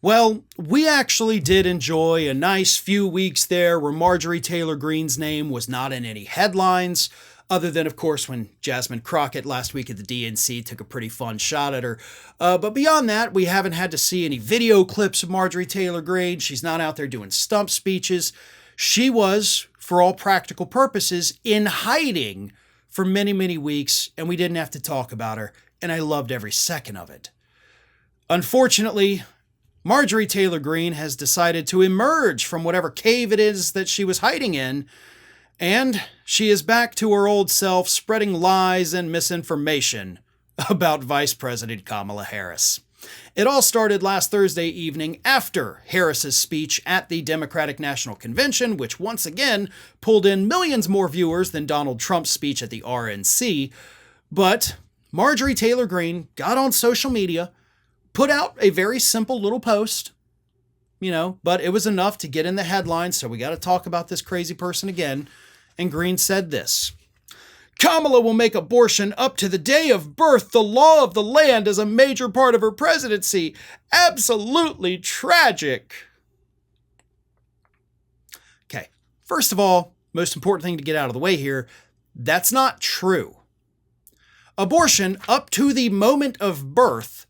Well, we actually did enjoy a nice few weeks there where Marjorie Taylor Greene's name was not in any headlines, other than, of course, when Jasmine Crockett last week at the DNC took a pretty fun shot at her. But beyond that, we haven't had to see any video clips of Marjorie Taylor Greene. She's not out there doing stump speeches. She was, for all practical purposes, in hiding for many, many weeks, and we didn't have to talk about her, and I loved every second of it. Unfortunately, Marjorie Taylor Greene has decided to emerge from whatever cave it is that she was hiding in, and she is back to her old self, spreading lies and misinformation about Vice President Kamala Harris. It all started last Thursday evening after Harris's speech at the Democratic National Convention, which once again pulled in millions more viewers than Donald Trump's speech at the RNC. But Marjorie Taylor Greene got on social media, put out a very simple little post, but it was enough to get in the headlines, so we got to talk about this crazy person again. And Greene said this: Kamala will make abortion up to the day of birth the law of the land as a major part of her presidency. Absolutely tragic. Okay, first of all, most important thing to get out of the way here, that's not true. Abortion up to the moment of birth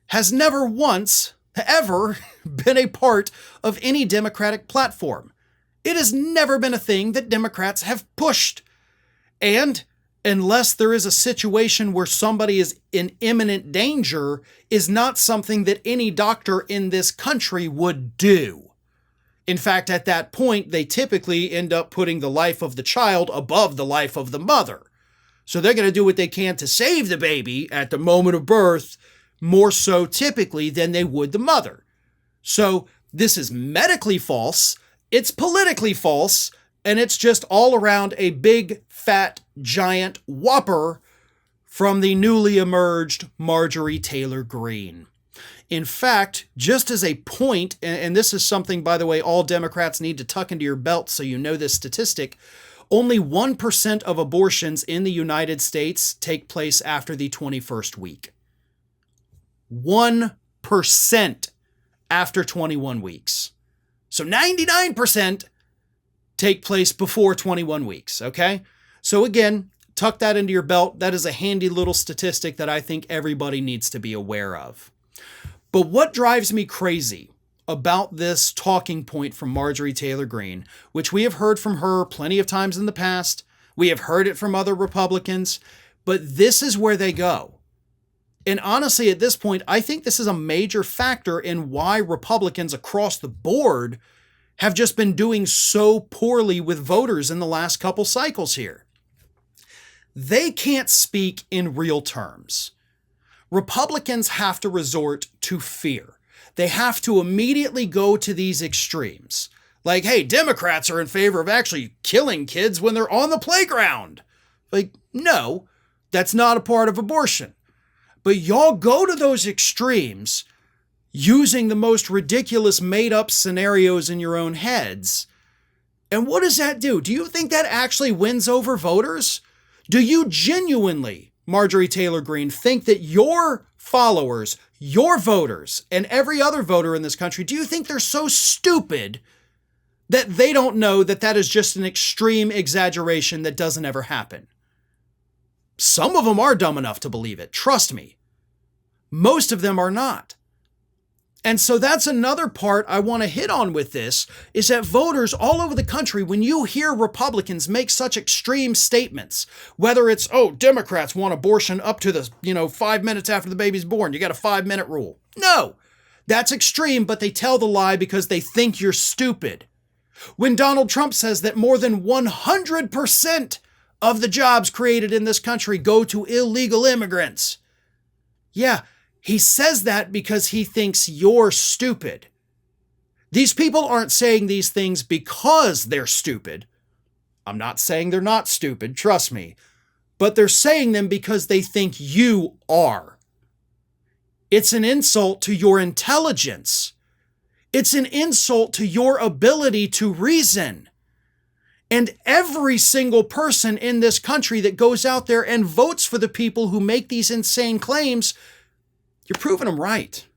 has never once, ever been a part of any Democratic platform. It has never been a thing that Democrats have pushed. And unless there is a situation where somebody is in imminent danger, is not something that any doctor in this country would do. In fact, at that point, they typically end up putting the life of the child above the life of the mother. So they're going to do what they can to save the baby at the moment of birth, more so typically than they would the mother. So this is medically false, it's politically false, and it's just all around a big, fat, giant whopper from the newly emerged Marjorie Taylor Greene. In fact, just as a point, and this is something, by the way, all Democrats need to tuck into your belt so you know this statistic, only 1% of abortions in the United States take place after the 21st week. 1% after 21 weeks. So 99% take place before 21 weeks, okay? So again, tuck that into your belt. That is a handy little statistic that I think everybody needs to be aware of. But what drives me crazy about this talking point from Marjorie Taylor Greene, which we have heard from her plenty of times in the past, we have heard it from other Republicans, but this is where they go. And honestly, at this point, I think this is a major factor in why Republicans across the board have just been doing so poorly with voters in the last couple cycles here. They can't speak in real terms. Republicans have to resort to fear. They have to immediately go to these extremes. Like, hey, Democrats are in favor of actually killing kids when they're on the playground. Like, no, that's not a part of abortion. But y'all go to those extremes using the most ridiculous made-up scenarios in your own heads. And what does that do? Do you think that actually wins over voters? Do you genuinely, Marjorie Taylor Greene, think that your followers, your voters, and every other voter in this country, do you think they're so stupid that they don't know that that is just an extreme exaggeration that doesn't ever happen? Some of them are dumb enough to believe it, trust me. Most of them are not. And so that's another part I want to hit on with this, is that voters all over the country, when you hear Republicans make such extreme statements, whether it's, oh, Democrats want abortion up to the, 5 minutes after the baby's born, you got a 5-minute rule. No, that's extreme, but they tell the lie because they think you're stupid. When Donald Trump says that more than 100% of the jobs created in this country go to illegal immigrants. Yeah, he says that because he thinks you're stupid. These people aren't saying these things because they're stupid. I'm not saying they're not stupid, trust me. But they're saying them because they think you are. It's an insult to your intelligence. It's an insult to your ability to reason. And every single person in this country that goes out there and votes for the people who make these insane claims, you're proving them right.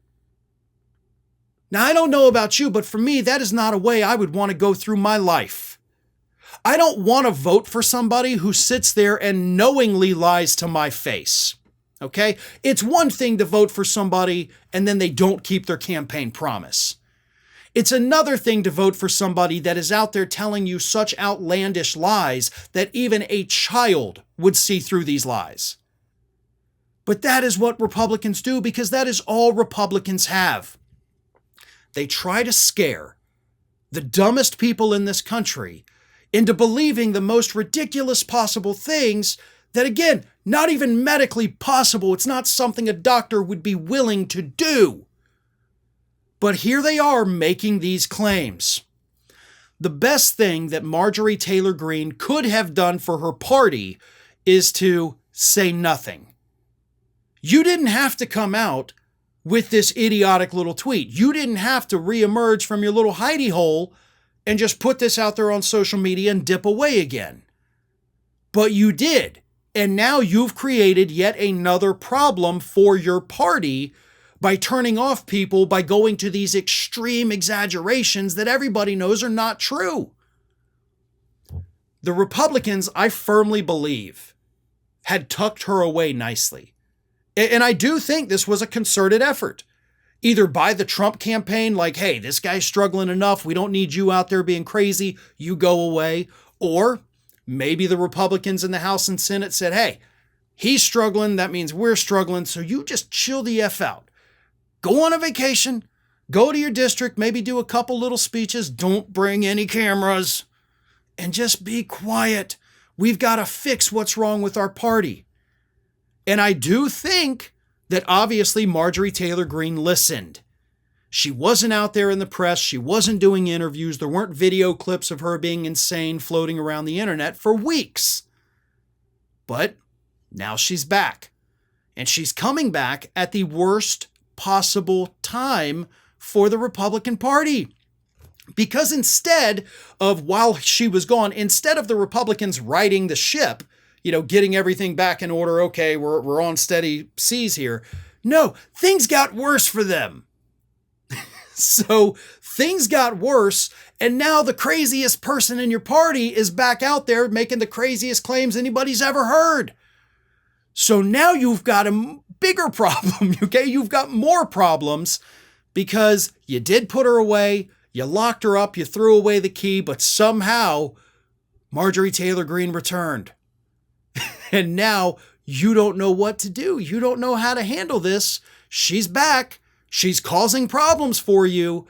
Now, I don't know about you, but for me, that is not a way I would want to go through my life. I don't want to vote for somebody who sits there and knowingly lies to my face. Okay? It's one thing to vote for somebody and then they don't keep their campaign promise. It's another thing to vote for somebody that is out there telling you such outlandish lies that even a child would see through these lies. But that is what Republicans do, because that is all Republicans have. They try to scare the dumbest people in this country into believing the most ridiculous possible things that, again, not even medically possible. It's not something a doctor would be willing to do. But here they are making these claims. The best thing that Marjorie Taylor Greene could have done for her party is to say nothing. You didn't have to come out with this idiotic little tweet. You didn't have to reemerge from your little hidey hole and just put this out there on social media and dip away again. But you did. And now you've created yet another problem for your party by turning off people, by going to these extreme exaggerations that everybody knows are not true. The Republicans, I firmly believe, had tucked her away nicely. And I do think this was a concerted effort, either by the Trump campaign, like, hey, this guy's struggling enough, we don't need you out there being crazy, you go away. Or maybe the Republicans in the House and Senate said, hey, he's struggling, that means we're struggling, so you just chill the F out. Go on a vacation, go to your district, maybe do a couple little speeches, don't bring any cameras, and just be quiet. We've got to fix what's wrong with our party. And I do think that obviously Marjorie Taylor Greene listened. She wasn't out there in the press. She wasn't doing interviews. There weren't video clips of her being insane floating around the internet for weeks. But now she's back. And she's coming back at the worst possible time for the Republican Party. Because instead of, while she was gone, instead of the Republicans righting the ship, getting everything back in order, okay, we're on steady seas here. No, things got worse for them. So things got worse, and now the craziest person in your party is back out there making the craziest claims anybody's ever heard. So now you've got a bigger problem, okay? You've got more problems because you did put her away, you locked her up, you threw away the key, but somehow Marjorie Taylor Greene returned. And now you don't know what to do. You don't know how to handle this. She's back. She's causing problems for you.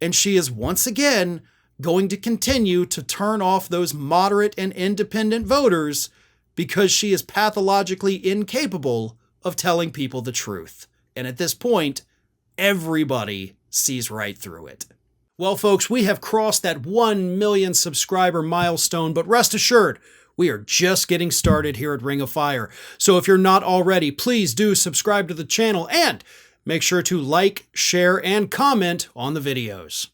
And she is once again going to continue to turn off those moderate and independent voters because she is pathologically incapable of telling people the truth. And at this point, everybody sees right through it. Well, folks, we have crossed that 1 million subscriber milestone, but rest assured, we are just getting started here at Ring of Fire. So if you're not already, please do subscribe to the channel and make sure to like, share, and comment on the videos.